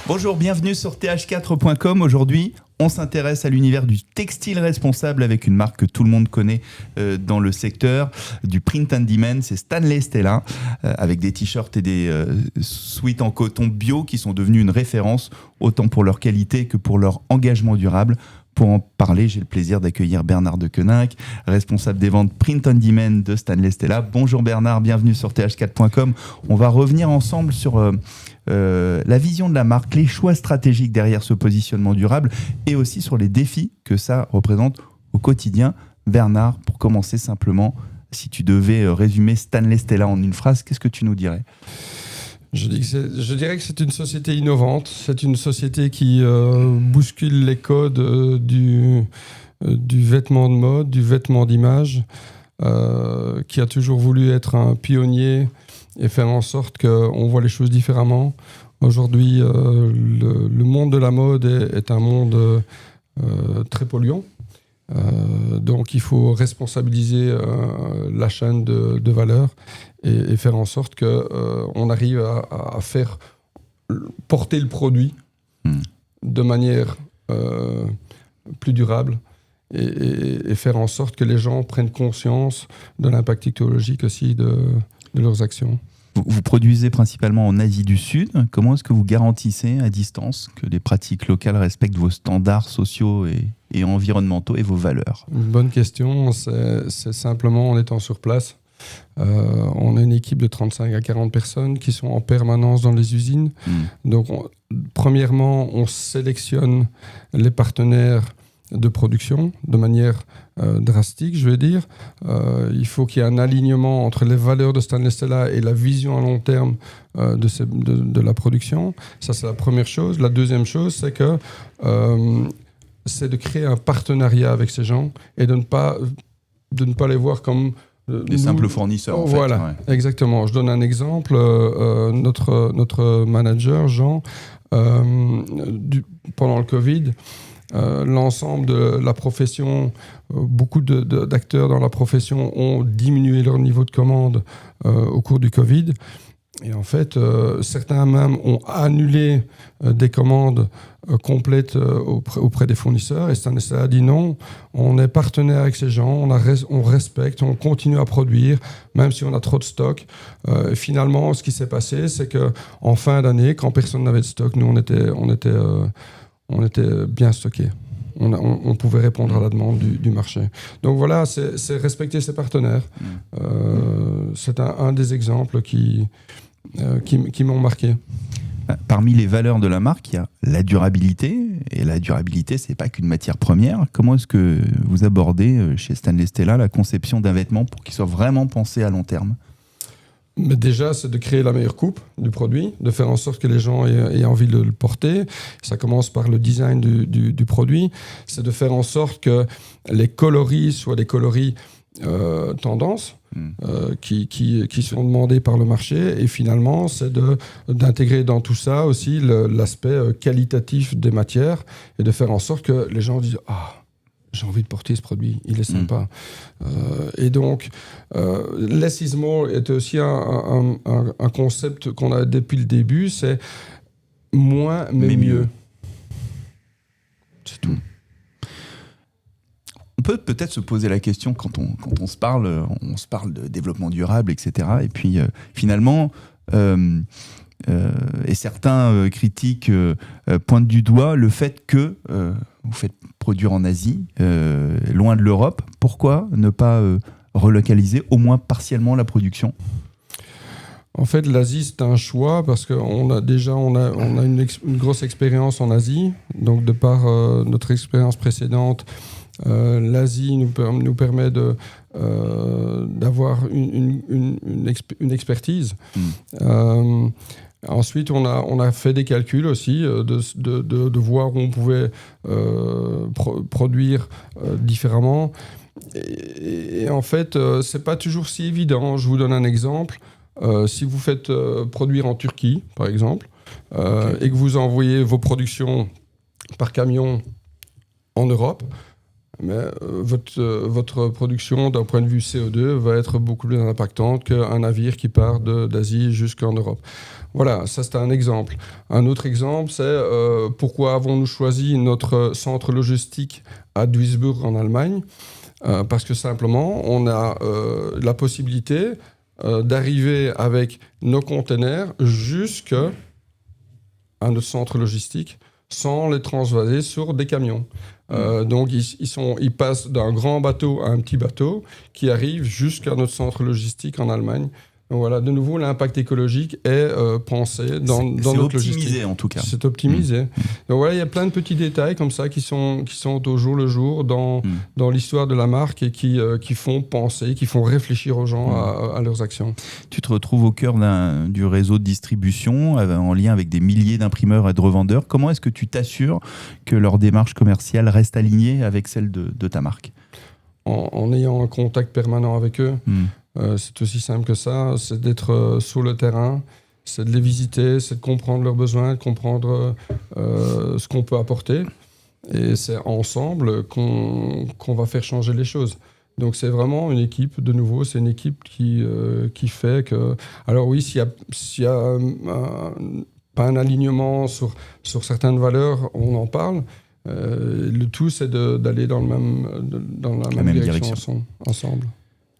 Bonjour, bienvenue sur th4.com. Aujourd'hui, on s'intéresse à l'univers du textile responsable avec une marque que tout le monde connaît dans le secteur du print and demand, c'est Stanley Stella, avec des t-shirts et des sweats en coton bio qui sont devenus une référence autant pour leur qualité que pour leur engagement durable. Pour en parler, j'ai le plaisir d'accueillir Bernard de Queninck, responsable des ventes Print on Demand de Stanley Stella. Bonjour Bernard, bienvenue sur th4.com. On va revenir ensemble sur la vision de la marque, les choix stratégiques derrière ce positionnement durable et aussi sur les défis que ça représente au quotidien. Bernard, pour commencer simplement, si tu devais résumer Stanley Stella en une phrase, qu'est-ce que tu nous dirais ? Je dirais que c'est une société innovante, c'est une société qui bouscule les codes du vêtement de mode, du vêtement d'image, qui a toujours voulu être un pionnier et faire en sorte qu'on voit les choses différemment. Aujourd'hui, le monde de la mode est un monde très polluant. Donc il faut responsabiliser la chaîne de valeur et faire en sorte qu'on arrive à faire porter le produit de manière plus durable et faire en sorte que les gens prennent conscience de l'impact écologique aussi de leurs actions. Vous produisez principalement en Asie du Sud. Comment est-ce que vous garantissez à distance que les pratiques locales respectent vos standards sociaux et environnementaux et vos valeurs ? Une bonne question. C'est simplement en étant sur place. On a une équipe de 35 à 40 personnes qui sont en permanence dans les usines. Donc, premièrement, on sélectionne les partenaires de production de manière drastique, je vais dire. Il faut qu'il y ait un alignement entre les valeurs de Stanley Stella et la vision à long terme de la production. Ça, c'est la première chose. La deuxième chose, c'est que c'est de créer un partenariat avec ces gens et de ne pas les voir comme des simples fournisseurs, en fait. Voilà, ouais. Exactement. Je donne un exemple. Notre manager, Jean, pendant le Covid, l'ensemble de la profession, beaucoup d'acteurs dans la profession ont diminué leur niveau de commande au cours du Covid. Et en fait, certains même ont annulé des commandes complètes auprès des fournisseurs. Et Stanley Stella a dit non, on est partenaire avec ces gens, on respecte, on continue à produire, même si on a trop de stock. Finalement, ce qui s'est passé, c'est qu'en fin d'année, quand personne n'avait de stock, nous, on était bien stockés. On pouvait répondre à la demande du marché. Donc voilà, c'est respecter ses partenaires. C'est un des exemples qui m'ont marqué. Parmi les valeurs de la marque, il y a la durabilité. Et la durabilité, ce n'est pas qu'une matière première. Comment est-ce que vous abordez chez Stanley Stella la conception d'un vêtement pour qu'il soit vraiment pensé à long terme ? Mais déjà, c'est de créer la meilleure coupe du produit, de faire en sorte que les gens aient envie de le porter. Ça commence par le design du produit. C'est de faire en sorte que les coloris soient des coloris tendance qui sont demandés par le marché. Et finalement, c'est d'intégrer dans tout ça aussi l'aspect qualitatif des matières et de faire en sorte que les gens disent « Ah !» j'ai envie de porter ce produit, il est sympa. Et donc, less is more est aussi un concept qu'on a depuis le début, c'est moins mais mieux. C'est tout. On peut peut-être se poser la question quand on se parle de développement durable, etc. Et puis finalement, et certains critiques pointent du doigt le fait que vous faites produire en Asie, loin de l'Europe. Pourquoi ne pas relocaliser au moins partiellement la production ? En fait, l'Asie, c'est un choix parce qu'on a une grosse expérience en Asie. Donc, de par notre expérience précédente, l'Asie nous permet d'avoir une expertise. Ensuite, on a fait des calculs aussi, de voir où on pouvait produire différemment. Et en fait, c'est pas toujours si évident. Je vous donne un exemple. Si vous faites produire en Turquie, par exemple, et que vous envoyez vos productions par camion en Europe, mais votre production d'un point de vue CO2 va être beaucoup plus impactante qu'un navire qui part d'Asie jusqu'en Europe. Voilà, ça c'est un exemple. Un autre exemple, c'est pourquoi avons-nous choisi notre centre logistique à Duisburg en Allemagne ? Parce que simplement, on a la possibilité d'arriver avec nos containers jusqu'à notre centre logistique sans les transvaser sur des camions. Donc, ils passent d'un grand bateau à un petit bateau qui arrive jusqu'à notre centre logistique en Allemagne. Donc voilà, de nouveau, l'impact écologique est pensé dans notre logistique. C'est optimisé en tout cas. C'est optimisé. Donc voilà, il y a plein de petits détails comme ça qui sont au jour le jour dans l'histoire de la marque et qui font penser, qui font réfléchir aux gens à leurs actions. Tu te retrouves au cœur du réseau de distribution en lien avec des milliers d'imprimeurs et de revendeurs. Comment est-ce que tu t'assures que leur démarche commerciale reste alignée avec celle de ta marque ? En ayant un contact permanent avec eux. C'est aussi simple que ça, c'est d'être sur le terrain, c'est de les visiter, c'est de comprendre leurs besoins, de comprendre ce qu'on peut apporter. Et c'est ensemble qu'on va faire changer les choses. Donc c'est vraiment une équipe, de nouveau, c'est une équipe qui fait que... Alors oui, s'il y a pas un alignement sur certaines valeurs, on en parle. Le tout, c'est d'aller dans la même direction ensemble.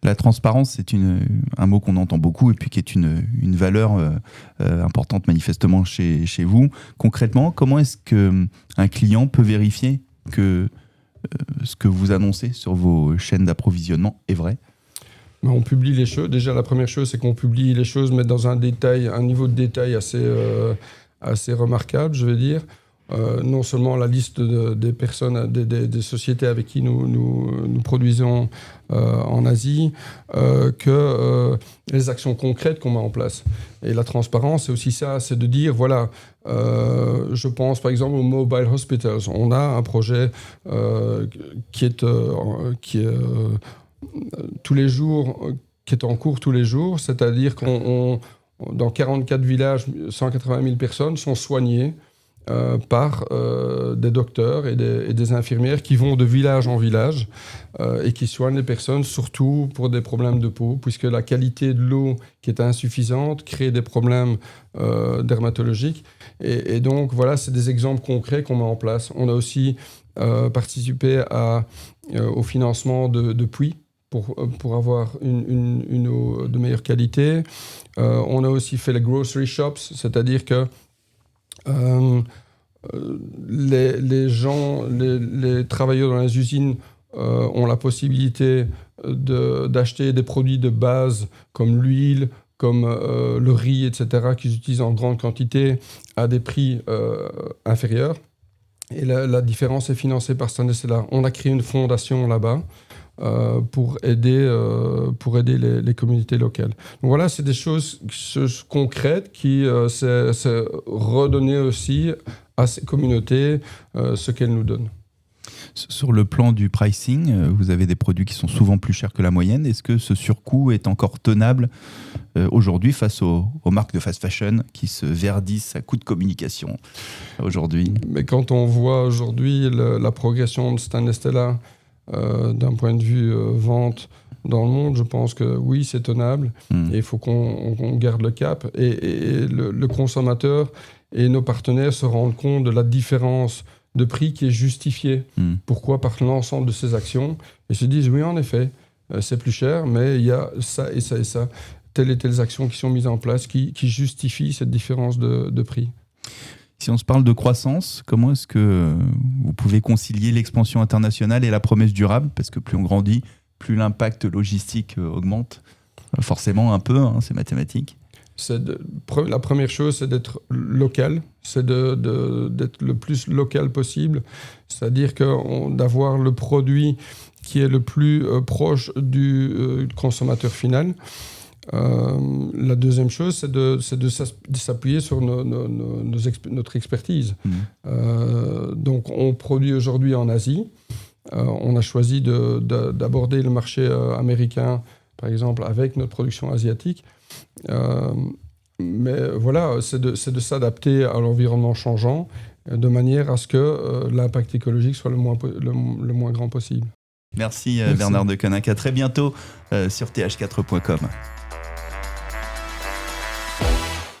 La transparence, c'est un mot qu'on entend beaucoup et puis qui est une valeur importante manifestement chez vous. Concrètement, comment est-ce qu'un client peut vérifier que ce que vous annoncez sur vos chaînes d'approvisionnement est vrai ? On publie les choses. Déjà, la première chose, c'est qu'on publie les choses, mais dans un niveau de détail assez remarquable, je veux dire. Non seulement la liste des personnes, des sociétés avec qui nous produisons en Asie, que les actions concrètes qu'on met en place. Et la transparence, c'est aussi ça, c'est de dire, voilà, je pense par exemple aux Mobile Hospitals. On a un projet qui est tous les jours, qui est en cours tous les jours, c'est-à-dire dans 44 villages, 180 000 personnes sont soignées par des docteurs et des infirmières qui vont de village en village et qui soignent les personnes surtout pour des problèmes de peau, puisque la qualité de l'eau qui est insuffisante crée des problèmes dermatologiques. Et donc voilà, c'est des exemples concrets qu'on met en place. On a aussi participé au financement de puits pour avoir une eau de meilleure qualité. On a aussi fait les grocery shops, c'est-à-dire que les travailleurs dans les usines ont la possibilité d'acheter des produits de base comme l'huile, comme le riz, etc., qu'ils utilisent en grande quantité à des prix inférieurs. Et la différence est financée par Stanley Stella. On a créé une fondation là-bas pour aider les communautés locales. Donc voilà, c'est des choses concrètes qui c'est redonner aussi à ces communautés ce qu'elles nous donnent. Sur le plan du pricing, vous avez des produits qui sont souvent plus chers que la moyenne. Est-ce que ce surcoût est encore tenable aujourd'hui face aux marques de fast fashion qui se verdissent à coup de communication aujourd'hui ? Mais quand on voit aujourd'hui la progression de Stanley Stella d'un point de vue vente dans le monde, je pense que oui, c'est tenable et il faut qu'on garde le cap. Et le consommateur et nos partenaires se rendent compte de la différence de prix qui est justifiée. Pourquoi ? Par l'ensemble de ces actions. Et se disent, oui, en effet, c'est plus cher, mais il y a ça et ça et ça. Telles et telles actions qui sont mises en place qui justifient cette différence de prix. Si on se parle de croissance, comment est-ce que vous pouvez concilier l'expansion internationale et la promesse durable ? Parce que plus on grandit, plus l'impact logistique augmente. Forcément un peu, c'est mathématique. La première chose, c'est d'être local, c'est d'être le plus local possible, c'est-à-dire d'avoir le produit qui est le plus proche du consommateur final. La deuxième chose, c'est de s'appuyer sur notre expertise. Donc, on produit aujourd'hui en Asie. On a choisi d'aborder le marché américain, par exemple, avec notre production asiatique. Mais voilà, c'est de s'adapter à l'environnement changeant de manière à ce que l'impact écologique soit le moins grand possible. Merci. Bernard Deconinck. À très bientôt sur th4.com.